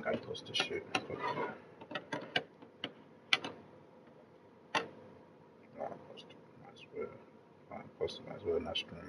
think I posted shit. I posted, might as well. I posted, might as well not stream.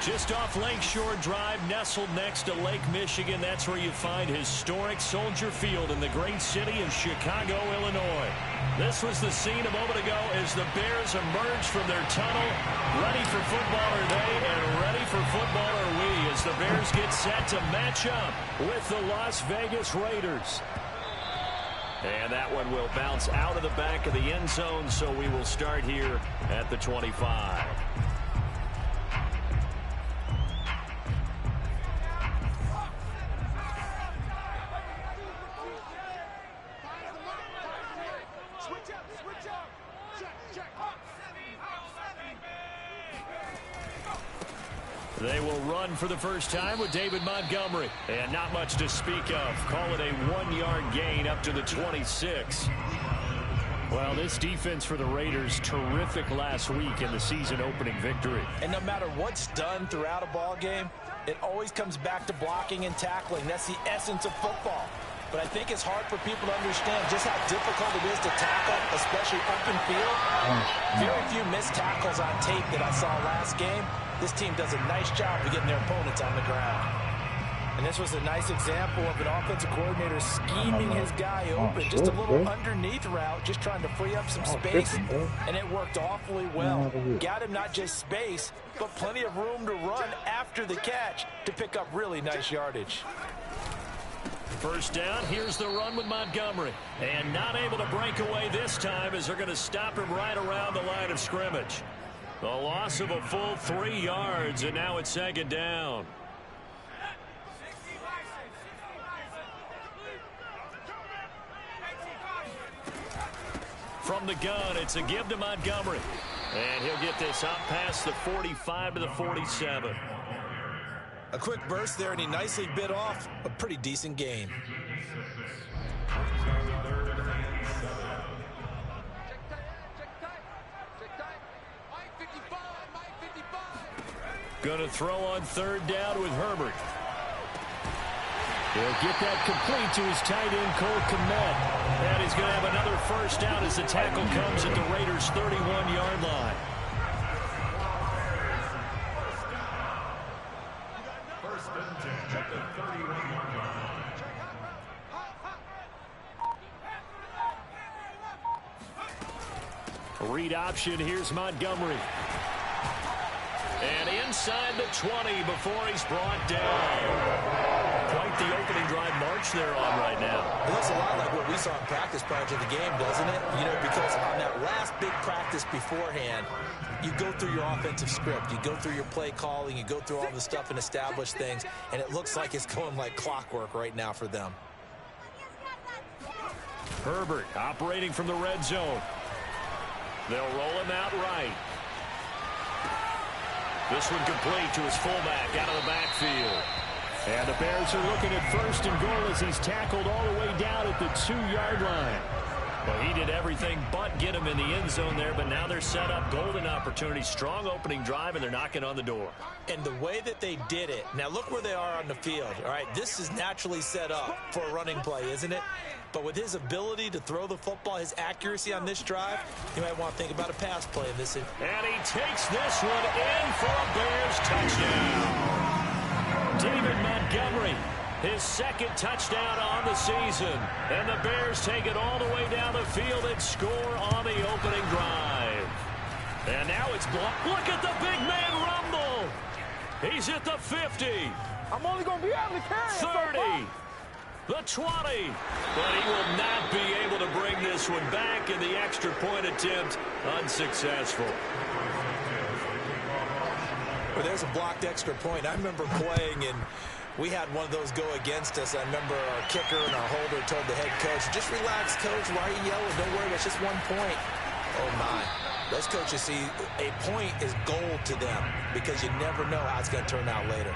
Just off Lakeshore Drive, nestled next to Lake Michigan. That's where you find historic Soldier Field in the great city of Chicago, Illinois. This was the scene a moment ago as the Bears emerged from their tunnel. Ready for football are they, and ready for football are we, as the Bears get set to match up with the Las Vegas Raiders. And that one will bounce out of the back of the end zone, so we will start here at the 25. They will run for the first time with David Montgomery. And not much to speak of. Call it a 1-yard gain up to the 26. Well, this defense for the Raiders, terrific last week in the season-opening victory. And no matter what's done throughout a ball game, it always comes back to blocking and tackling. That's the essence of football. But I think it's hard for people to understand just how difficult it is to tackle, especially open field. Very few missed tackles on tape that I saw last game. This team does a nice job of getting their opponents on the ground. And this was a nice example of an offensive coordinator scheming his guy open. Just a little underneath route, just trying to free up some space. And it worked awfully well. Got him not just space, but plenty of room to run after the catch to pick up really nice yardage. First down, here's the run with Montgomery. And not able to break away this time as they're going to stop him right around the line of scrimmage. The loss of a full 3 yards, and now it's second down. From the gun, it's a give to Montgomery. And he'll get this up past the 45 to the 47. A quick burst there, and he nicely bit off a pretty decent gain. Going to throw on third down with Herbert. He'll get that complete to his tight end, Cole Kmet. And he's going to have another first down as the tackle comes at the Raiders' 31-yard line. First and 10 at the 31-yard Read option, here's Montgomery. And inside the 20 before he's brought down. Quite the opening drive march they're on right now. It looks a lot like what we saw in practice prior to the game, doesn't it? You know, because on that last big practice beforehand, you go through your offensive script. You go through your play calling. You go through all the stuff and establish things. And it looks like it's going like clockwork right now for them. Herbert operating from the red zone. They'll roll him out right. This one complete to his fullback out of the backfield. And the Bears are looking at first and goal as he's tackled all the way down at the 2-yard line. Well, he did everything but get him in the end zone there, but now they're set up. Golden opportunity, strong opening drive, and they're knocking on the door. And the way that they did it, now look where they are on the field. All right, this is naturally set up for a running play, isn't it? But with his ability to throw the football, his accuracy on this drive, you might want to think about a pass play in this. And he takes this one in for a Bears touchdown. David Montgomery, his second touchdown on the season. And the Bears take it all the way down the field and score on the opening drive. And now it's blocked. Look at the big man rumble. He's at the 50. I'm only going to be able to carry 30. The 20. But he will not be able to bring this one back, and the extra point attempt unsuccessful. Well, there's a blocked extra point. I remember playing, and we had one of those go against us. I remember our kicker and our holder told the head coach, just relax, coach. Why are you yelling? Don't worry, it's just 1 point. Oh, my. Those coaches see a point is gold to them because you never know how it's going to turn out later.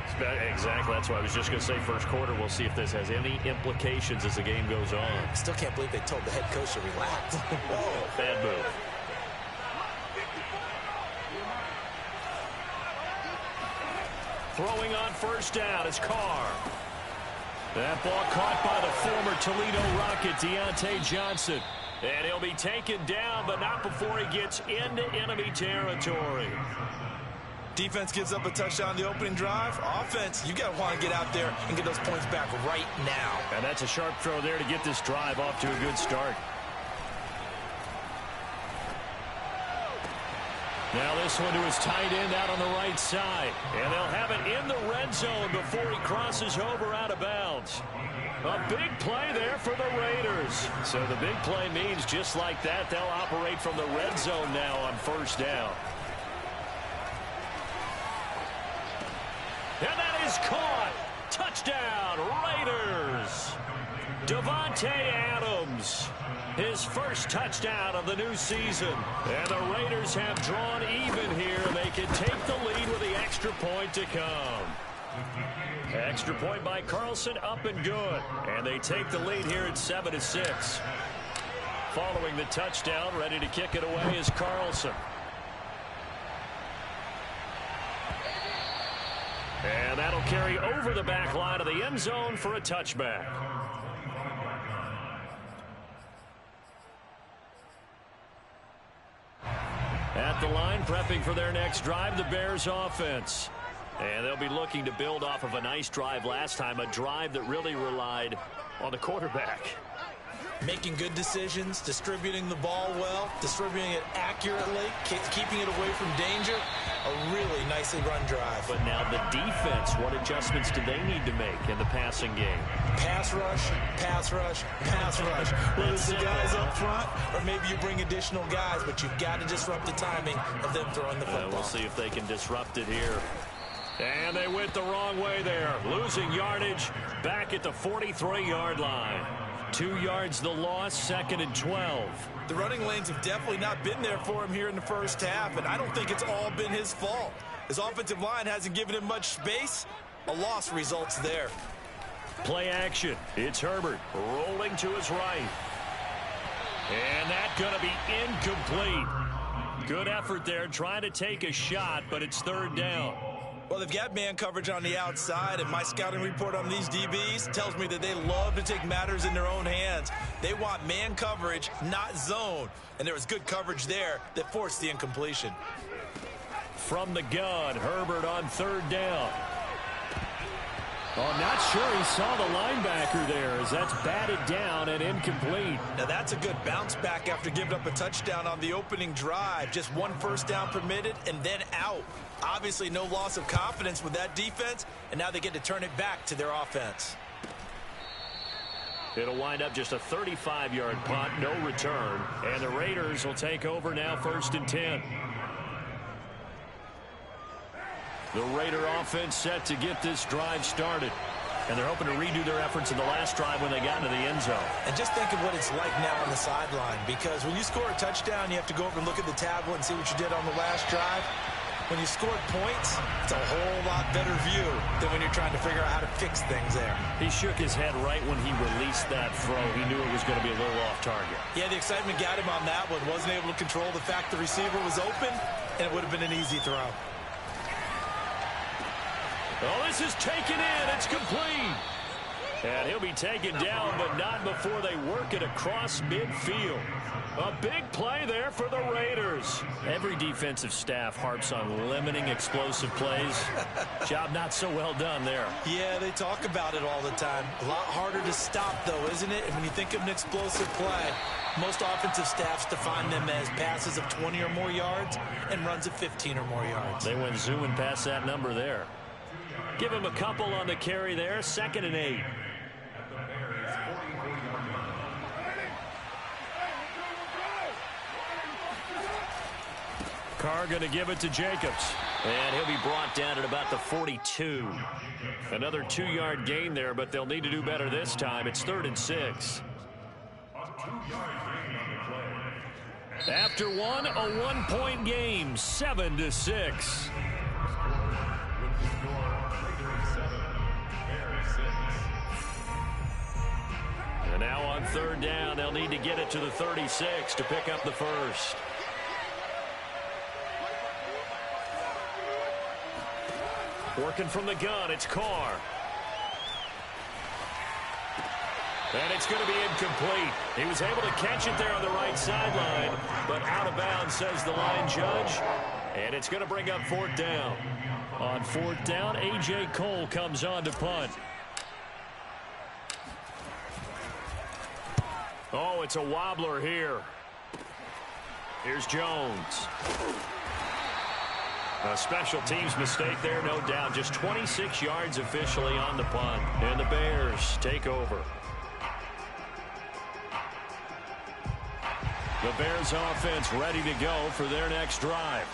Exactly. That's why I was just going to say first quarter. We'll see if this has any implications as the game goes on. I still can't believe they told the head coach to relax. Whoa, bad move. Throwing on first down is Carr. That ball caught by the former Toledo Rocket, Deontay Johnson. And he'll be taken down, but not before he gets into enemy territory. Defense gives up a touchdown on the opening drive. Offense, you got to want to get out there and get those points back right now. And that's a sharp throw there to get this drive off to a good start. Now this one to his tight end out on the right side. And they'll have it in the red zone before he crosses over out of bounds. A big play there for the Raiders. So the big play means just like that, they'll operate from the red zone now on first down. And that is caught. Touchdown, Raiders. Davante Adams, his first touchdown of the new season. And the Raiders have drawn even here. They can take the lead with the extra point to come. Extra point by Carlson, up and good. And they take the lead here at 7-6. Following the touchdown, ready to kick it away is Carlson. And that'll carry over the back line of the end zone for a touchback. At the line, prepping for their next drive, the Bears offense. And they'll be looking to build off of a nice drive last time, a drive that really relied on the quarterback. Making good decisions, distributing the ball well, distributing it accurately, keeping it away from danger. A really nicely run drive. But now the defense, what adjustments do they need to make in the passing game? Pass rush, pass rush, pass rush. Whether it's the guys up front or maybe you bring additional guys, but you've got to disrupt the timing of them throwing the football. We'll see if they can disrupt it here. And they went the wrong way there. Losing yardage back at the 43-yard line. 2 yards the loss, 2nd and 12. The running lanes have definitely not been there for him here in the first half, and I don't think it's all been his fault. His offensive line hasn't given him much space. A loss results there. Play action. It's Herbert rolling to his right. And that's going to be incomplete. Good effort there trying to take a shot, but it's 3rd down. Well, they've got man coverage on the outside, and my scouting report on these DBs tells me that they love to take matters in their own hands. They want man coverage, not zone. And there was good coverage there that forced the incompletion. From the gun, Herbert on 3rd down. Oh, not sure he saw the linebacker there as that's batted down and incomplete. Now that's a good bounce back after giving up a touchdown on the opening drive. Just one first down permitted and then out. Obviously no loss of confidence with that defense, and now they get to turn it back to their offense. It'll wind up just a 35-yard punt, no return. And the Raiders will take over now 1st and 10. The Raider offense set to get this drive started. And they're hoping to redo their efforts in the last drive when they got into the end zone. And just think of what it's like now on the sideline, because when you score a touchdown, you have to go over and look at the tablet and see what you did on the last drive. When you scored points, it's a whole lot better view than when you're trying to figure out how to fix things there. He shook his head right when he released that throw. He knew it was going to be a little off target. Yeah, the excitement got him on that one. Wasn't able to control the fact the receiver was open, and it would have been an easy throw. Oh, this is taken in. It's complete. And he'll be taken down, but not before they work it across midfield. A big play there for the Raiders. Every defensive staff harps on limiting explosive plays. Job not so well done there. Yeah, they talk about it all the time. A lot harder to stop, though, isn't it? And when you think of an explosive play, most offensive staffs define them as passes of 20 or more yards and runs of 15 or more yards. They went zooming past that number there. Give him a couple on the carry there. 2nd and 8. Carr going to give it to Jacobs. And he'll be brought down at about the 42. Another 2-yard gain there, but they'll need to do better this time. It's 3rd and 6. After one, a 1-point game, 7-6. And now on 3rd down, they'll need to get it to the 36 to pick up the first. Working from the gun, it's Carr. And it's going to be incomplete. He was able to catch it there on the right sideline, but out of bounds, says the line judge. And it's going to bring up 4th down. On 4th down, A.J. Cole comes on to punt. Oh, it's a wobbler here. Here's Jones. A special teams mistake there, no doubt. Just 26 yards officially on the punt. And the Bears take over. The Bears offense ready to go for their next drive.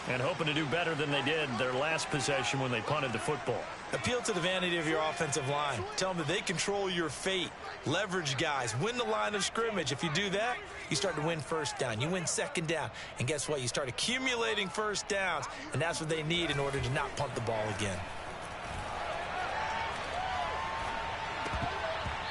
And hoping to do better than they did their last possession when they punted the football. Appeal to the vanity of your offensive line. Tell them that they control your fate. Leverage guys. Win the line of scrimmage. If you do that, you start to win 1st down. You win 2nd down. And guess what? You start accumulating 1st downs. And that's what they need in order to not punt the ball again.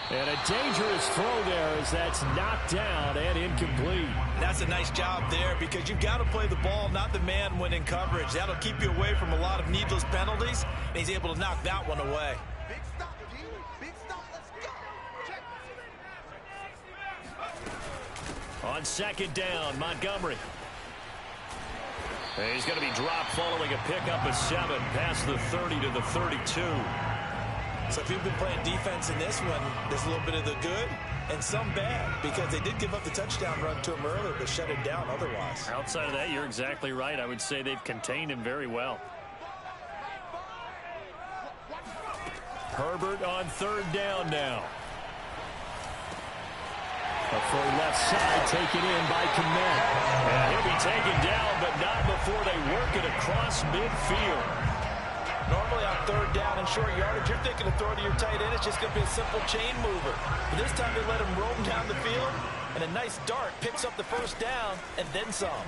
And a dangerous throw there as that's knocked down and incomplete. That's a nice job there because you've got to play the ball, not the man when in coverage. That'll keep you away from a lot of needless penalties, and he's able to knock that one away. Big stop, G. Big stop. Let's go. On 2nd down, Montgomery. And he's going to be dropped following a pickup of 7 past the 30 to the 32. So if you've been playing defense in this one, there's a little bit of the good and some bad because they did give up the touchdown run to him earlier but shut him down otherwise. Outside of that, you're exactly right. I would say they've contained him very well. Herbert on 3rd down now. For left side, taken in by Kmet. And he'll be taken down, but not before they work it across midfield. Normally on 3rd down and short yardage, you're thinking of throwing to your tight end. It's just going to be a simple chain mover. But this time they let him roam down the field, and a nice dart picks up the 1st down and then some.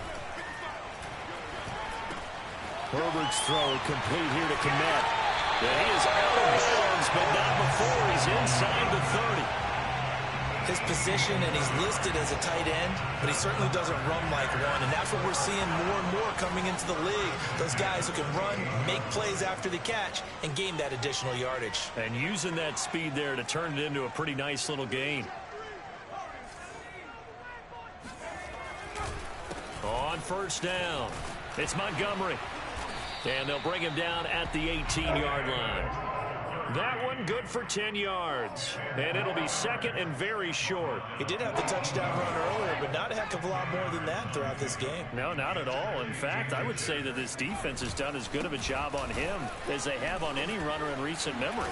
Herbert's throw complete here to Kmet. Yeah, he is out of bounds, but not before he's inside the 30. His position, and he's listed as a tight end, but he certainly doesn't run like one, and that's what we're seeing more and more coming into the league. Those guys who can run, make plays after the catch, and gain that additional yardage. And using that speed there to turn it into a pretty nice little gain. On 1st down, it's Montgomery. And they'll bring him down at the 18-yard line. That one good for 10 yards. And it'll be second and very short. He did have the touchdown run earlier, but not a heck of a lot more than that throughout this game. No, not at all. In fact, I would say that this defense has done as good of a job on him as they have on any runner in recent memory.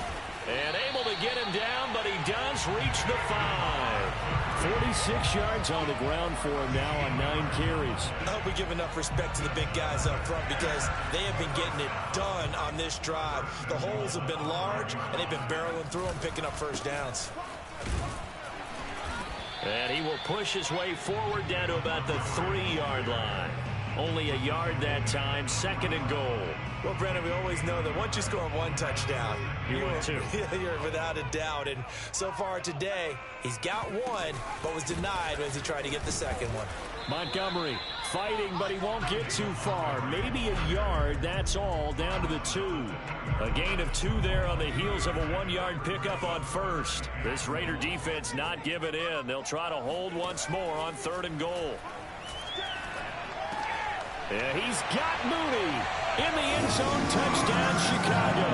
And able to get him down, but he does reach the 5. 46 yards on the ground for him now on 9 carries. I hope we give enough respect to the big guys up front because they have been getting it done on this drive. The holes have been large, and they've been barreling through them, picking up first downs. And he will push his way forward down to about the 3-yard line. Only a yard that time, second and goal. Well, Brennan, we always know that once you score 1 touchdown, you win 2. You're without a doubt. And so far today, he's got 1, but was denied as he tried to get the second one. Montgomery fighting, but he won't get too far. Maybe a yard, that's all, down to the 2. A gain of 2 there on the heels of a 1-yard pickup on first. This Raider defense not giving in. They'll try to hold once more on 3rd and goal. And he's got Mooney in the end zone. Touchdown, Chicago.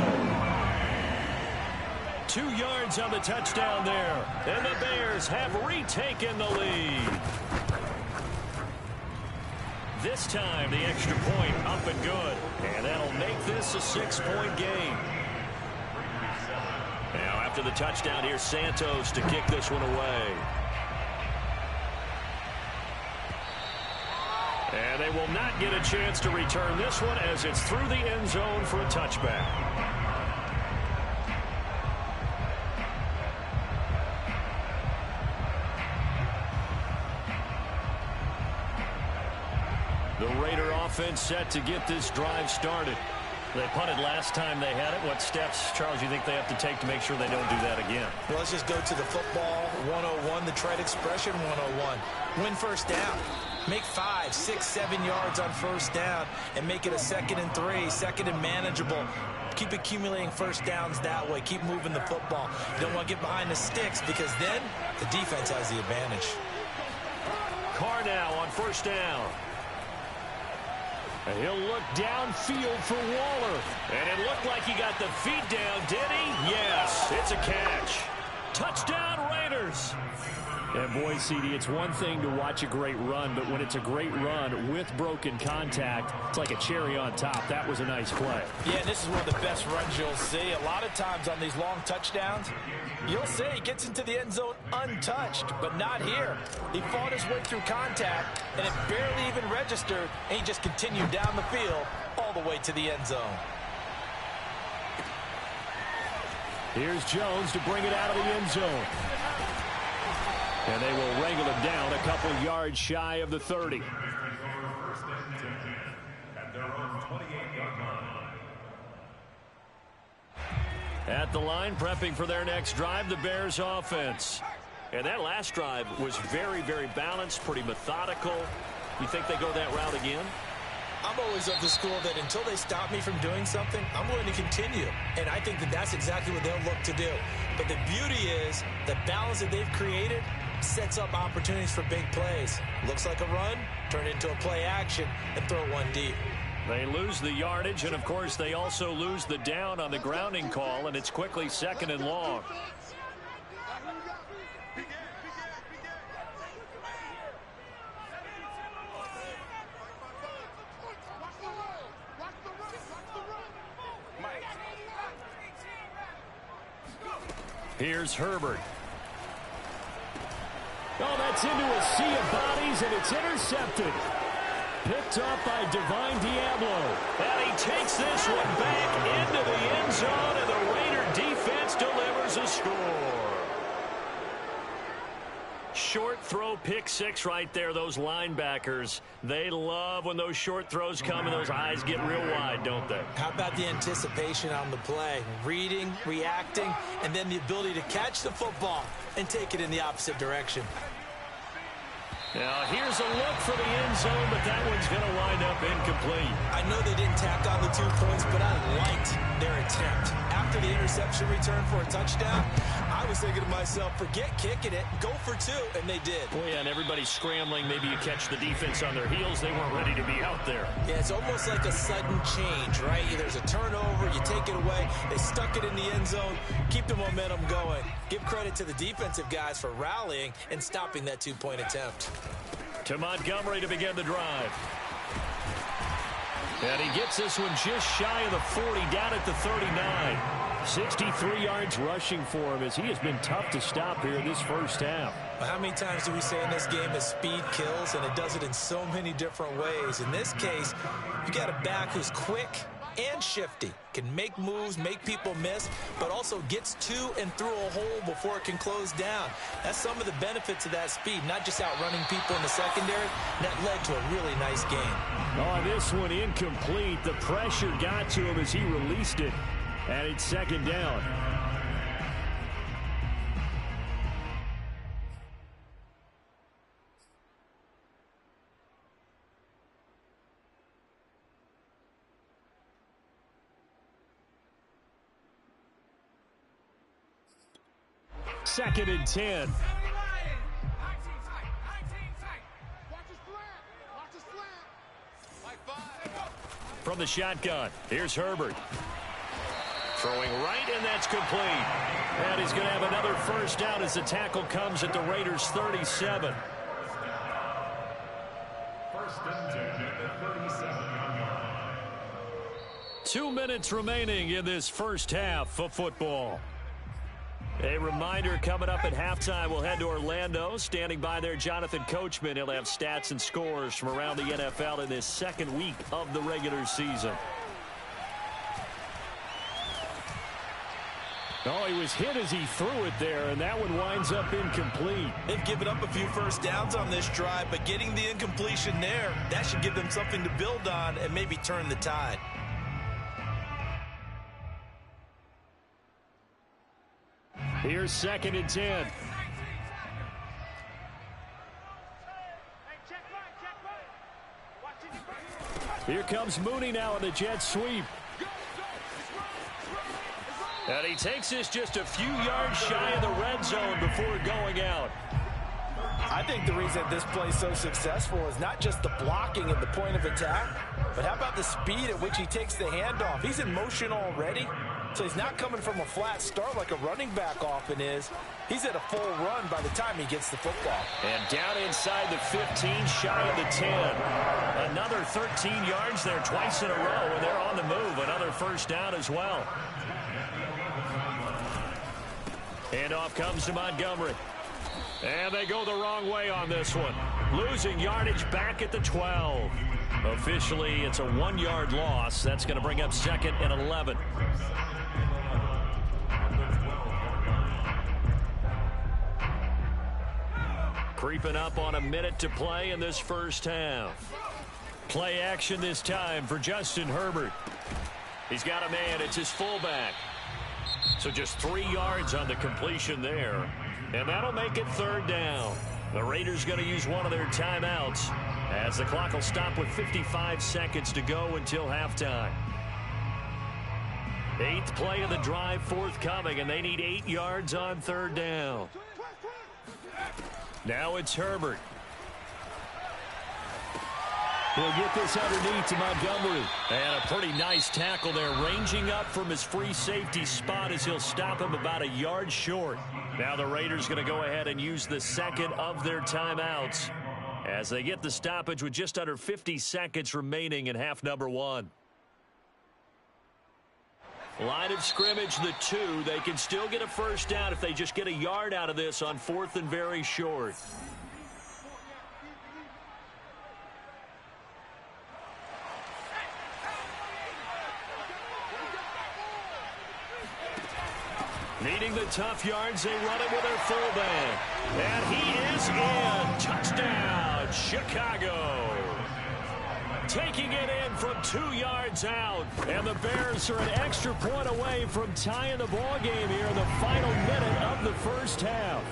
2 yards on the touchdown there. And the Bears have retaken the lead. This time, the extra point up and good. And that'll make this a 6-point game. Now, after the touchdown, here's Santos to kick this one away. And they will not get a chance to return this one as it's through the end zone for a touchback. The Raider offense set to get this drive started. They punted last time they had it. What steps, Charles, you think they have to take to make sure they don't do that again? Well, let's just go to the football 101, the trade expression 101. Win first down. Make 5, 6, 7 yards on first down and make it a 2nd and 3, 2nd and manageable. Keep accumulating first downs that way. Keep moving the football. You don't want to get behind the sticks because then the defense has the advantage. Carr now on first down. And he'll look downfield for Waller. And it looked like he got the feet down, did he? Yes, it's a catch. Touchdown, Raiders. And boy, CD, it's one thing to watch a great run, but when it's a great run with broken contact, it's like a cherry on top. That was a nice play. Yeah, and this is one of the best runs you'll see. A lot of times on these long touchdowns, you'll see he gets into the end zone untouched, but not here. He fought his way through contact, and it barely even registered, and he just continued down the field all the way to the end zone. Here's Jones to bring it out of the end zone. And they will wrangle him down a couple yards shy of the 30. At the line, prepping for their next drive, the Bears offense. And that last drive was very, very balanced, pretty methodical. You think they go that route again? I'm always of the school that until they stop me from doing something, I'm going to continue. And I think that that's exactly what they'll look to do. But the beauty is the balance that they've created sets up opportunities for big plays. Looks like a run, turn it into a play action, and throw one deep. They lose the yardage, and of course they also lose the down on the grounding call, and it's quickly 2nd and long. Here's Herbert. Oh, that's into a sea of bodies, and it's intercepted. Picked up by Divine Diablo. And he takes this one back into the end zone, and the Raider defense delivers a score. Short throw, pick 6 right there. Those linebackers, they love when those short throws come and those eyes get real wide, don't they? How about the anticipation on the play? Reading, reacting, and then the ability to catch the football and take it in the opposite direction. Now, here's a look for the end zone, but that one's going to wind up incomplete. I know they didn't tack on the 2 points, but I liked their attempt. After the interception return for a touchdown, I was thinking to myself, forget kicking it, go for two, and they did. Well, yeah, and everybody's scrambling. Maybe you catch the defense on their heels. They weren't ready to be out there. Yeah, it's almost like a sudden change, right? There's a turnover, you take it away, they stuck it in the end zone, keep the momentum going. Give credit to the defensive guys for rallying and stopping that two-point attempt. To Montgomery to begin the drive. And he gets this one just shy of the 40, down at the 39. 63 yards rushing for him as he has been tough to stop here in this first half. Well, how many times do we say in this game that speed kills, and it does it in so many different ways? In this case, you got a back who's quick and shifty, can make moves, make people miss, but also gets to and through a hole before it can close down. That's some of the benefits of that speed, not just outrunning people in the secondary. And that led to a really nice game. Oh, this one incomplete. The pressure got to him as he released it, and it's second down. Second and 10. From the shotgun, here's Herbert. Throwing right, and that's complete. And he's going to have another first down as the tackle comes at the Raiders' 37. First and 10 at the 37. 2 minutes remaining in this first half of football. A reminder, coming up at halftime, we'll head to Orlando. Standing by there, Jonathan Coachman. He'll have stats and scores from around the NFL in this second week of the regular season. Oh, he was hit as he threw it there, and that one winds up incomplete. They've given up a few first downs on this drive, but getting the incompletion there, that should give them something to build on and maybe turn the tide. Here's second and 10. Here comes Mooney now in the jet sweep. And he takes this just a few yards shy of the red zone before going out. I think the reason this play is so successful is not just the blocking at the point of attack, but how about the speed at which he takes the handoff? He's in motion already, so he's not coming from a flat start like a running back often is. He's at a full run by the time he gets the football. And down inside the 15, shy of the 10. Another 13 yards there twice in a row, and they're on the move. Another first down as well. Handoff comes to Montgomery. And they go the wrong way on this one. Losing yardage back at the 12. Officially, it's a 1-yard loss. That's going to bring up second and 11. Creeping up on a minute to play in this first half. Play action this time for Justin Herbert. He's got a man. It's his fullback. So just 3 yards on the completion there. And that'll make it third down. The Raiders going to use one of their timeouts as the clock will stop with 55 seconds to go until halftime. 8th play of the drive forthcoming, and they need 8 yards on third down. Now it's Herbert. He'll get this underneath to Montgomery. And a pretty nice tackle there, ranging up from his free safety spot as he'll stop him about a yard short. Now the Raiders going to go ahead and use the second of their timeouts as they get the stoppage with just under 50 seconds remaining in half number 1. Line of scrimmage, the 2. They can still get a first down if they just get a yard out of this on 4th and very short. Needing the tough yards, they run it with their fullback. And he is in. Touchdown, Chicago. Taking it in from 2 yards out. And the Bears are an extra point away from tying the ball game here in the final minute of the first half.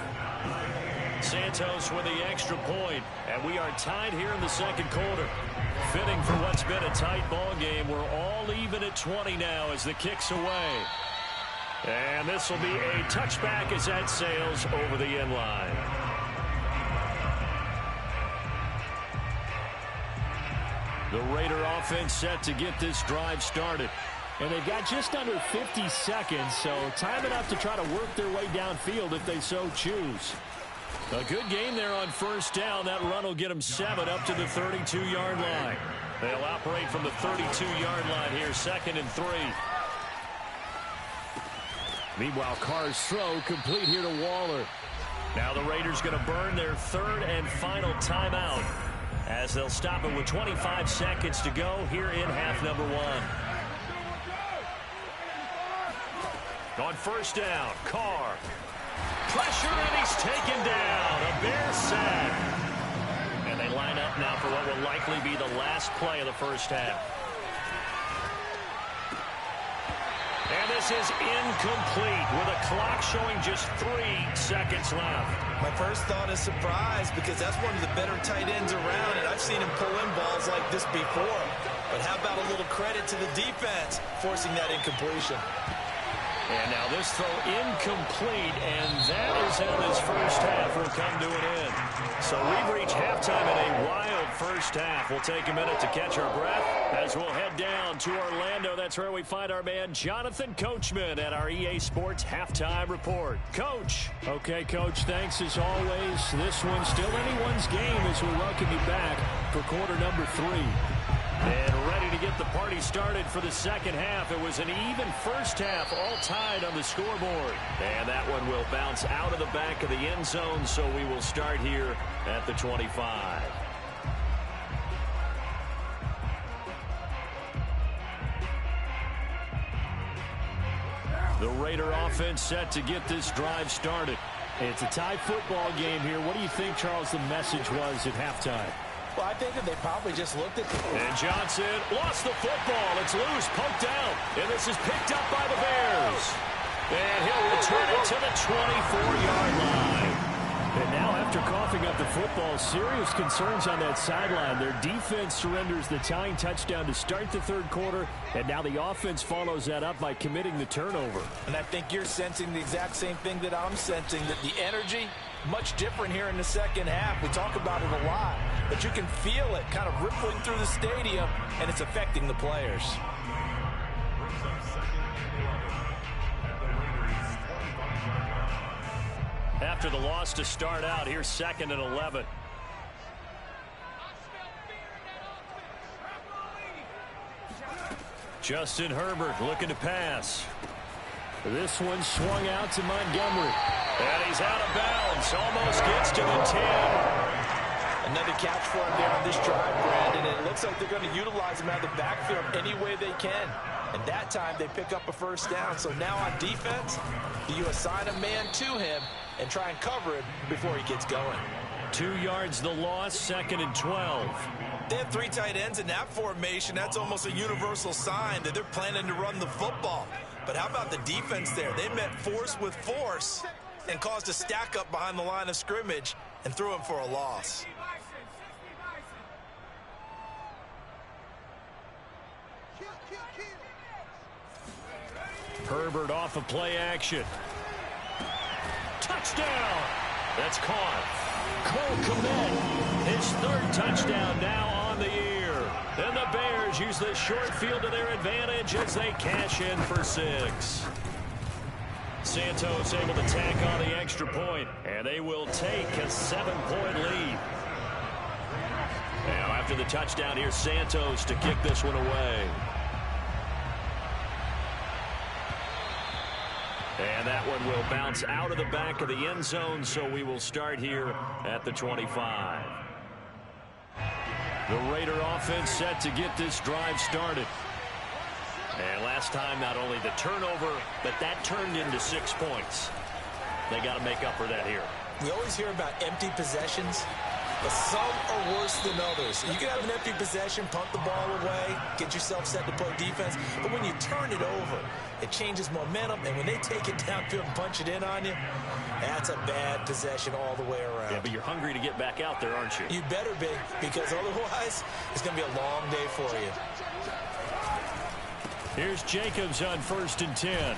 Santos with the extra point, and we are tied here in the second quarter. Fitting for what's been a tight ball game. We're all even at 20 now as the kick's away. And this will be a touchback as that sails over the end line. The Raider offense set to get this drive started. And they've got just under 50 seconds, so time enough to try to work their way downfield if they so choose. A good game there on first down. That run will get them 7 up to the 32-yard line. They'll operate from the 32-yard line here, 2nd and 3. Meanwhile, Carr's throw complete here to Waller. Now the Raiders going to burn their 3rd and final timeout as they'll stop it with 25 seconds to go here in half number 1. On first down, Carr. Pressure, and he's taken down. A Bear sack. And they line up now for what will likely be the last play of the first half. And this is incomplete with a clock showing just 3 seconds left. My first thought is surprise because that's one of the better tight ends around, and I've seen him pull in balls like this before. But how about a little credit to the defense forcing that incompletion? And now this throw incomplete, and that is how this first half will come to an end. So we've reached halftime in a wild first half. We'll take a minute to catch our breath as we'll head down to Orlando. That's where we find our man Jonathan Coachman at our EA Sports Halftime Report. Coach. Okay, Coach, thanks as always. This one's still anyone's game as we welcome you back for quarter number 3. And ready to get the party started for the second half. It was an even first half, all tied on the scoreboard. And that one will bounce out of the back of the end zone, so we will start here at the 25. The Raider offense set to get this drive started. It's a tie football game here. What do you think, Charles, the message was at halftime? Well, I think that they probably just looked at... And Johnson lost the football. It's loose, poked out. And this is picked up by the Bears. And he'll return it to the 24-yard line. And now after coughing up the football, serious concerns on that sideline. Their defense surrenders the tying touchdown to start the third quarter. And now the offense follows that up by committing the turnover. And I think you're sensing the exact same thing that I'm sensing, that the energy... much different here in the second half. We talk about it a lot, but you can feel it kind of rippling through the stadium, and it's affecting the players. After the loss to start out, here's 2nd and 11. Justin Herbert looking to pass. This one swung out to Montgomery. And he's out of bounds. Almost gets to the 10. Another catch for him there on this drive, Brandon. And it looks like they're going to utilize him out of the backfield any way they can. And that time they pick up a first down. So now on defense, do you assign a man to him and try and cover him before he gets going? 2 yards the loss, 2nd and 12. They have 3 tight ends in that formation. That's almost a universal sign that they're planning to run the football. But how about the defense there? They met force with force and caused a stack up behind the line of scrimmage and threw him for a loss. Herbert off of play action. Touchdown! That's caught. Cole Kmet, his 3rd touchdown now on the year. And the Bears use this short field to their advantage as they cash in for 6. Santos able to tack on the extra point, and they will take a 7-point lead. Now after the touchdown, here's Santos to kick this one away. And that one will bounce out of the back of the end zone, so we will start here at the 25. The Raider offense set to get this drive started. And last time, not only the turnover, but that turned into 6 points. They got to make up for that here. We always hear about empty possessions, but some are worse than others. You can have an empty possession, punt the ball away, get yourself set to play defense, but when you turn it over, it changes momentum, and when they take it downfield and punch it in on you, that's a bad possession all the way around. Yeah, but you're hungry to get back out there, aren't you? You better be, because otherwise, it's going to be a long day for you. Here's Jacobs on 1st and 10.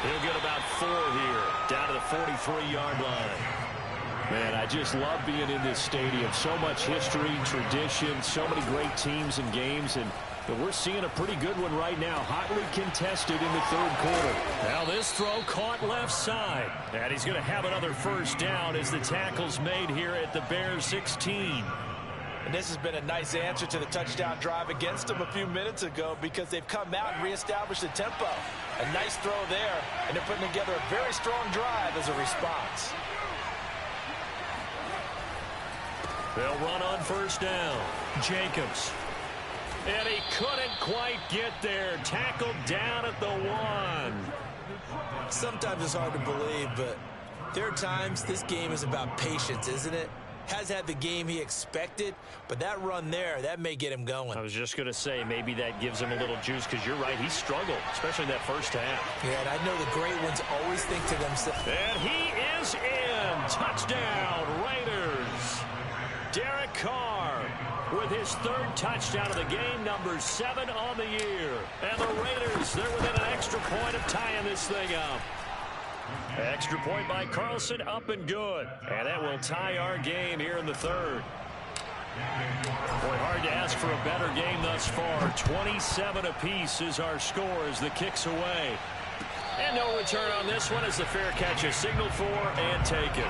He'll get about 4 here, down to the 43-yard line. Man, I just love being in this stadium. So much history, tradition, so many great teams and games, and we're seeing a pretty good one right now, hotly contested in the third quarter. Now this throw caught left side, and he's going to have another first down as the tackle's made here at the Bears 16. And this has been a nice answer to the touchdown drive against them a few minutes ago because they've come out and reestablished the tempo. A nice throw there, and they're putting together a very strong drive as a response. They'll run on first down. Jacobs. And he couldn't quite get there. Tackled down at the 1. Sometimes it's hard to believe, but there are times this game is about patience, isn't it? Has had the game he expected, but that run there, that may get him going. I was just going to say, maybe that gives him a little juice, because you're right, he struggled, especially in that first half. Yeah, and I know the great ones always think to themselves. And he is in. Touchdown, Raiders. Derek Carr with his 3rd touchdown of the game, number 7 on the year. And the Raiders, they're within an extra point of tying this thing up. Extra point by Carlson, up and good. And that will tie our game here in the 3rd. Boy, hard to ask for a better game thus far. 27 apiece is our score as the kick's away. And no return on this one as the fair catch is signaled for and taken.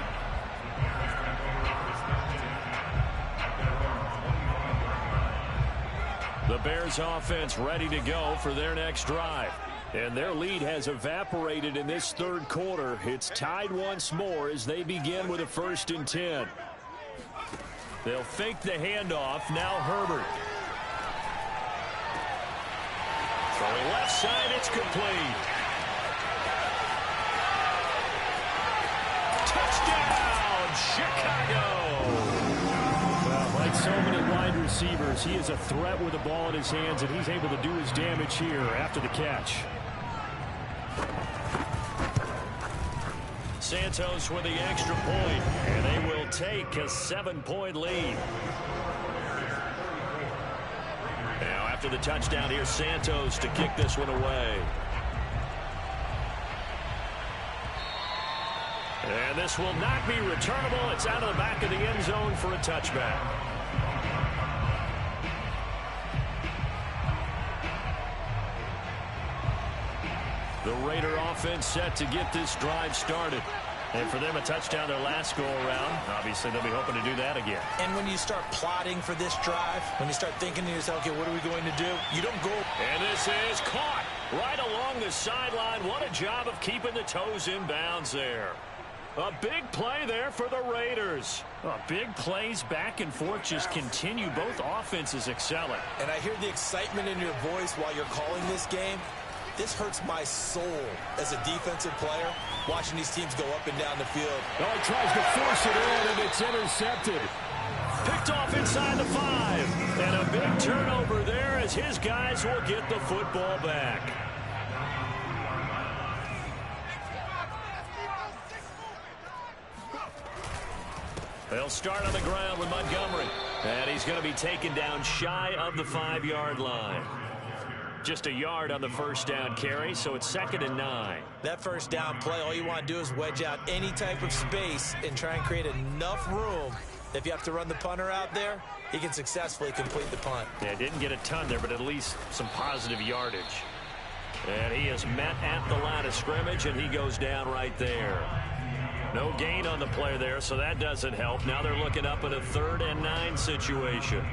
The Bears offense ready to go for their next drive. And their lead has evaporated in this 3rd quarter. It's tied once more as they begin with a 1st and 10. They'll fake the handoff. Now Herbert. Throwing left side, it's complete. Touchdown, Chicago! Well, like so many wide receivers, he is a threat with the ball in his hands, and he's able to do his damage here after the catch. Santos with the extra point, and they will take a 7-point lead. Now after the touchdown, here's Santos to kick this one away. And this will not be returnable. It's out of the back of the end zone for a touchback. The Raider offense set to get this drive started. And for them, a touchdown their last go-around. Obviously, they'll be hoping to do that again. And when you start plotting for this drive, when you start thinking to yourself, okay, what are we going to do? You don't go. And this is caught right along the sideline. What a job of keeping the toes in bounds there. A big play there for the Raiders. Big plays back and forth just continue. Both offenses excelling. And I hear the excitement in your voice while you're calling this game. This hurts my soul as a defensive player, watching these teams go up and down the field. Oh, he tries to force it in, and it's intercepted. Picked off inside the 5. And a big turnover there as his guys will get the football back. They'll start on the ground with Montgomery. And he's going to be taken down shy of the 5-yard line. Just a yard on the first down carry, so it's 2nd and 9. That first down play, all you want to do is wedge out any type of space and try and create enough room. If you have to run the punter out there, he can successfully complete the punt. Yeah, didn't get a ton there, but at least some positive yardage. And he is met at the line of scrimmage, and he goes down right there. No gain on the play there, so that doesn't help. Now they're looking up at a 3rd and 9 situation.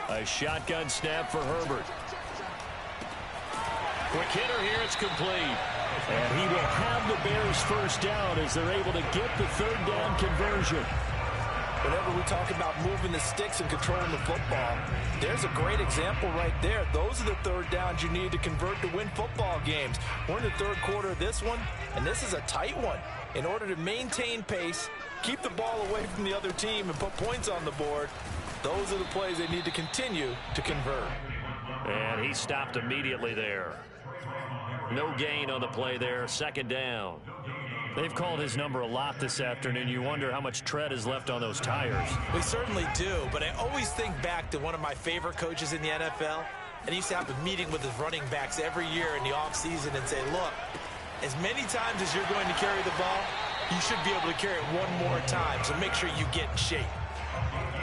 A shotgun snap for Herbert. Quick hitter here, it's complete. And he will have the Bears first down as they're able to get the 3rd down conversion. Whenever we talk about moving the sticks and controlling the football, there's a great example right there. Those are the 3rd downs you need to convert to win football games. We're in the 3rd quarter of this one, and this is a tight one. In order to maintain pace, keep the ball away from the other team, and put points on the board, those are the plays they need to continue to convert. And he stopped immediately there. No gain on the play there. Second down. They've called his number a lot this afternoon. You wonder how much tread is left on those tires. We certainly do, but I always think back to one of my favorite coaches in the NFL, and he used to have a meeting with his running backs every year in the offseason and say, look, as many times as you're going to carry the ball, you should be able to carry it one more time, so make sure you get in shape.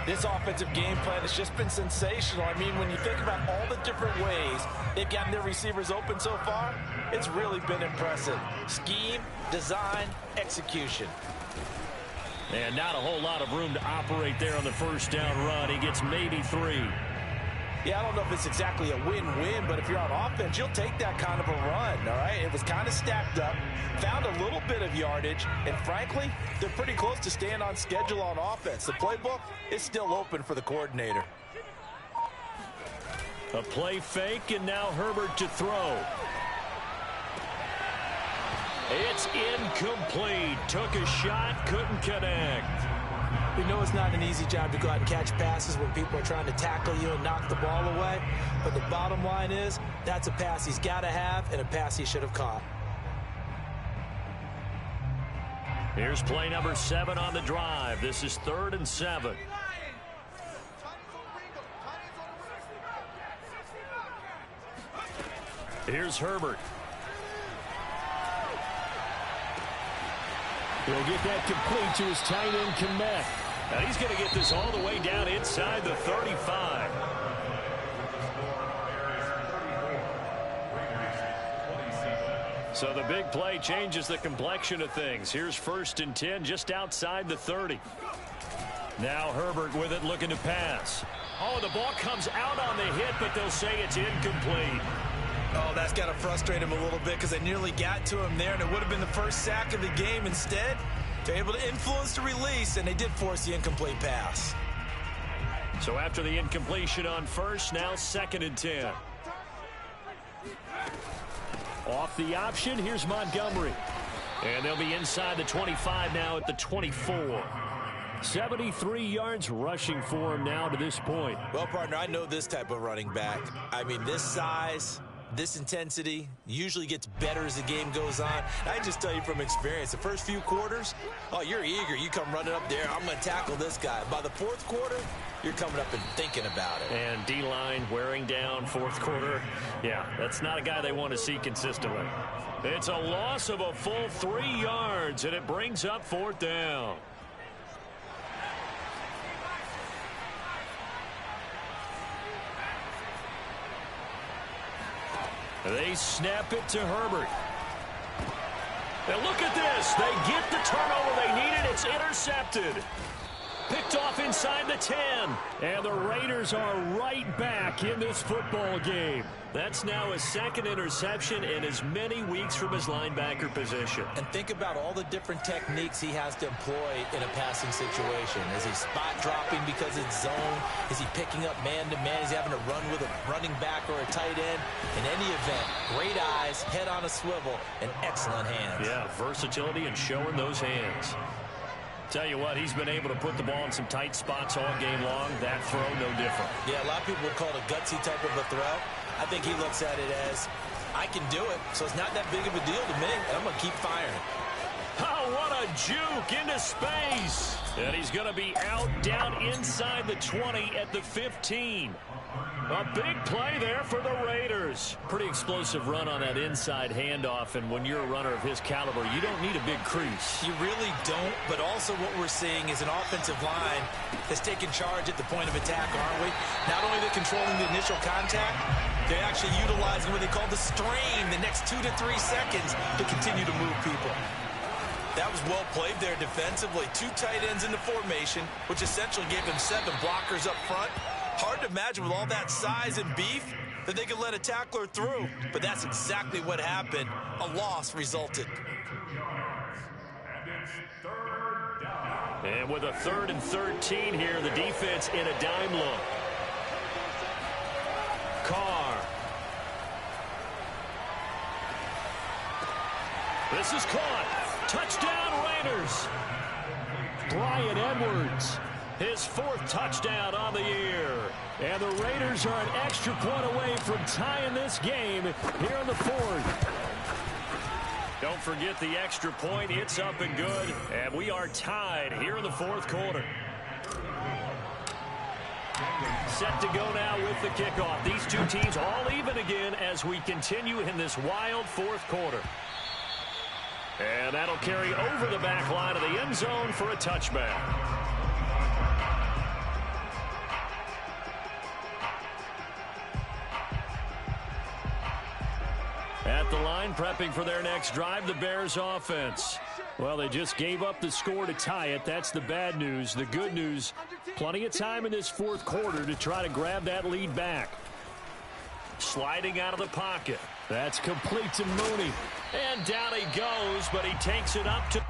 This offensive game plan has just been sensational. I mean, when you think about all the different ways they've gotten their receivers open so far, it's really been impressive. Scheme, design, execution. And not a whole lot of room to operate there on the first down run. He gets maybe 3. Yeah, I don't know if it's exactly a win-win, but if you're on offense, you'll take that kind of a run, all right? It was kind of stacked up, found a little bit of yardage, and frankly, they're pretty close to staying on schedule on offense. The playbook is still open for the coordinator. A play fake, and now Herbert to throw. It's incomplete. Took a shot, couldn't connect. We know it's not an easy job to go out and catch passes when people are trying to tackle you and knock the ball away. But the bottom line is, that's a pass he's got to have and a pass he should have caught. Here's play number 7 on the drive. This is 3rd and 7. Here's Herbert. He'll get that complete to his tight end, Kmet. Now he's going to get this all the way down inside the 35. So the big play changes the complexion of things. Here's 1st and 10 just outside the 30. Now Herbert with it, looking to pass. Oh, the ball comes out on the hit, but they'll say it's incomplete. Oh, that's got to frustrate him a little bit because they nearly got to him there, and it would have been the first sack of the game. Instead, they're able to influence the release, and they did force the incomplete pass. So after the incompletion on 1st, now 2nd and 10. Off the option, here's Montgomery. And they'll be inside the 25 now at the 24. 73 yards rushing for him now to this point. Well, partner, I know this type of running back. I mean, this size, this intensity usually gets better as the game goes on. I can just tell you from experience, the first few quarters, oh, you're eager. You come running up there, I'm going to tackle this guy. By the 4th quarter, you're coming up and thinking about it. And D-line wearing down 4th quarter. Yeah, that's not a guy they want to see consistently. It's a loss of a full 3 yards, and it brings up 4th down. They snap it to Herbert. Now look at this. They get the turnover they needed. It's intercepted. Picked off inside the 10. And the Raiders are right back in this football game. That's now his 2nd interception in as many weeks from his linebacker position. And think about all the different techniques he has to employ in a passing situation. Is he spot dropping because it's zone? Is he picking up man-to-man? Is he having to run with a running back or a tight end? In any event, great eyes, head on a swivel, and excellent hands. Yeah, versatility and showing those hands. Tell you what, he's been able to put the ball in some tight spots all game long. That throw, no different. Yeah, a lot of people would call it a gutsy type of a throw. I think he looks at it as, I can do it, so it's not that big of a deal to me, and I'm going to keep firing. Oh, what a juke into space. And he's going to be out down inside the 20 at the 15. A big play there for the Raiders. Pretty explosive run on that inside handoff, and when you're a runner of his caliber, you don't need a big crease. You really don't, but also what we're seeing is an offensive line that's taking charge at the point of attack, aren't we? Not only are they controlling the initial contact, they're actually utilizing what they call the strain, the next 2 to 3 seconds to continue to move people. That was well played there defensively. 2 tight ends in the formation, which essentially gave them 7 blockers up front. Hard to imagine with all that size and beef that they could let a tackler through, but that's exactly what happened. A loss resulted. And with a 3rd and 13 here, the defense in a dime look. Carr. This is caught. Touchdown, Raiders. Bryan Edwards. His 4th touchdown on the year. And the Raiders are an extra point away from tying this game here in the 4th. Don't forget the extra point. It's up and good. And we are tied here in the fourth quarter. Set to go now with the kickoff. These two teams all even again as we continue in this wild fourth quarter. And that'll carry over the back line of the end zone for a touchback. At the line, prepping for their next drive, the Bears offense. Well, they just gave up the score to tie it. That's the bad news. The good news, plenty of time in this fourth quarter to try to grab that lead back. Sliding out of the pocket. That's complete to Mooney. And down he goes, but he takes it up to...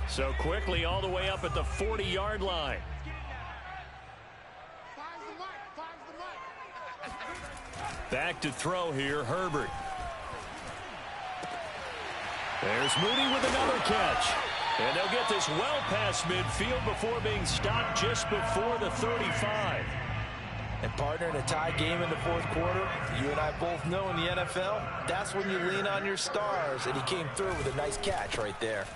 So quickly all the way up at the 40-yard line. Back to throw here, Herbert. There's Mooney with another catch. And they'll get this well past midfield before being stopped just before the 35. And partner, in a tie game in the fourth quarter, you and I both know in the NFL, that's when you lean on your stars. And he came through with a nice catch right there.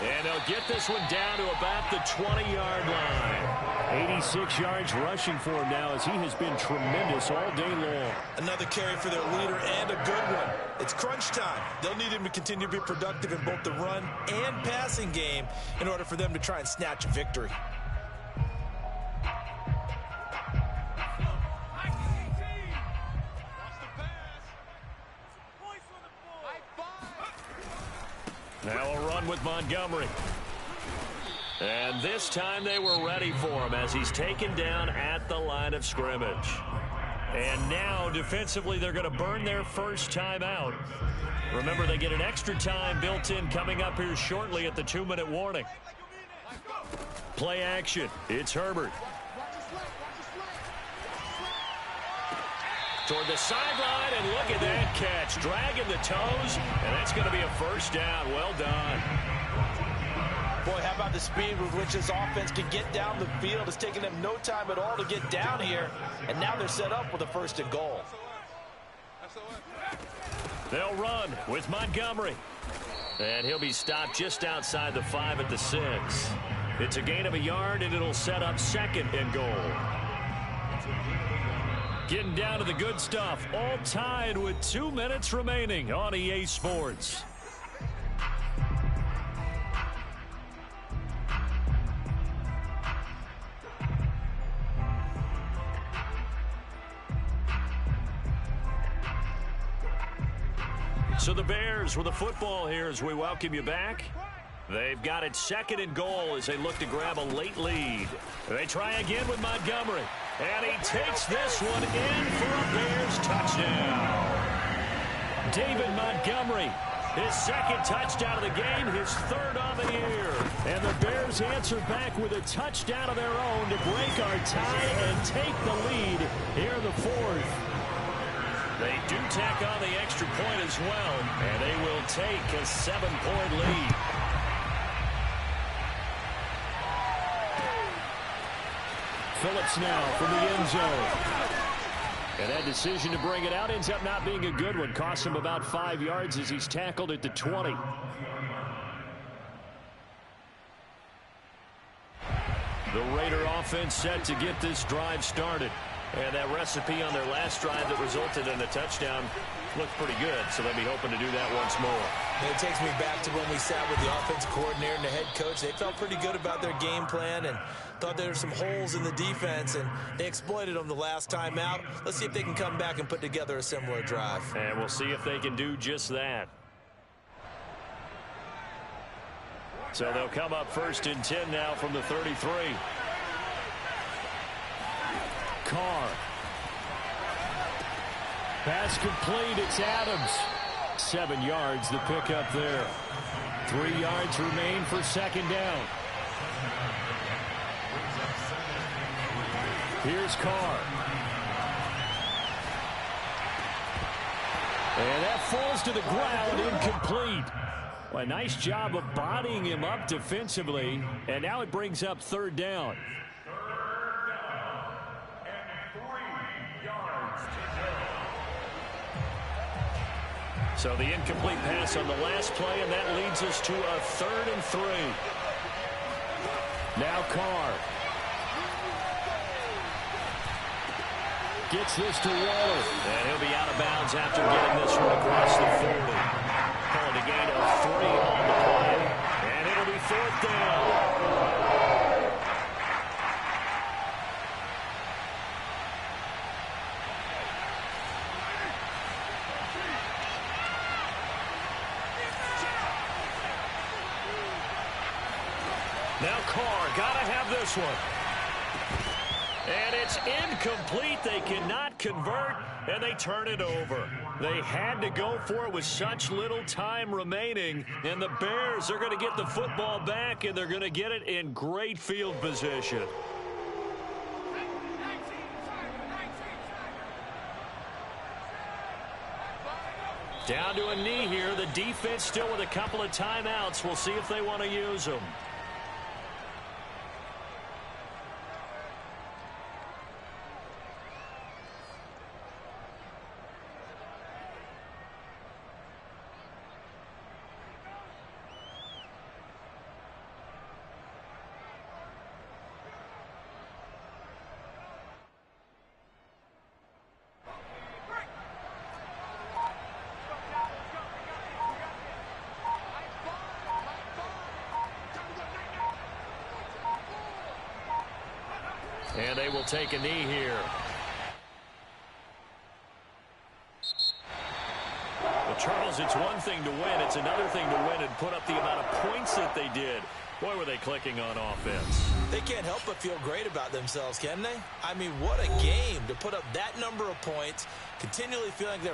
And they'll get this one down to about the 20-yard line. 86 yards rushing for him now as he has been tremendous all day long. Another carry for their leader and a good one. It's crunch time. They'll need him to continue to be productive in both the run and passing game in order for them to try and snatch a victory. Now a run with Montgomery. And this time they were ready for him as he's taken down at the line of scrimmage. And now defensively they're going to burn their first time out. Remember, they get an extra time built in coming up here shortly at the 2-minute warning. Play action. It's Herbert. Toward the sideline, and look at that catch. Dragging the toes, and that's going to be a first down. Well done. Boy, how about the speed with which this offense can get down the field? It's taken them no time at all to get down here, and now they're set up with a first and goal. They'll run with Montgomery. And he'll be stopped just outside the 5 at the 6. It's a gain of a yard, and it'll set up second and goal. Getting down to the good stuff, all tied with 2 minutes remaining on EA Sports. So the Bears with the football here as we welcome you back. They've got it second and goal as they look to grab a late lead. They try again with Montgomery. And he takes this one in for a Bears touchdown. David Montgomery, his second touchdown of the game, his third on the year. And the Bears answer back with a touchdown of their own to break our tie and take the lead here in the fourth. They do tack on the extra point as well, and they will take a 7-point lead. Phillips now from the end zone. And that decision to bring it out ends up not being a good one. Costs him about 5 yards as he's tackled at the 20. The Raider offense set to get this drive started. And that recipe on their last drive that resulted in a touchdown looked pretty good, so they'll be hoping to do that once more. And it takes me back to when we sat with the offensive coordinator and the head coach. They felt pretty good about their game plan and thought there were some holes in the defense, and they exploited them the last time out. Let's see if they can come back and put together a similar drive. And we'll see if they can do just that. So they'll come up 1st and 10 now from the 33. Carr. Pass complete. It's Adams. 7 yards, the pickup there. 3 yards remain for 2nd down. Here's Carr. And that falls to the ground, incomplete. Well, a nice job of bodying him up defensively. And now it brings up 3rd down. So the incomplete pass on the last play, and that leads us to a 3rd and 3. Now Carr. Gets this to Waller. And he'll be out of bounds after getting this one across the 40. Calling a gain of 3 on the play. And it'll be 4th down. Now Carr, gotta have this one. And it's incomplete. They cannot convert, and they turn it over. They had to go for it with such little time remaining, and the Bears are going to get the football back, and they're going to get it in great field position. Down to a knee here. The defense still with a couple of timeouts. We'll see if they want to use them. And they will take a knee here. Well, Charles, it's one thing to win. It's another thing to win and put up the amount of points that they did. Boy, were they clicking on offense. They can't help but feel great about themselves, can they? I mean, what a game to put up that number of points, continually feeling they're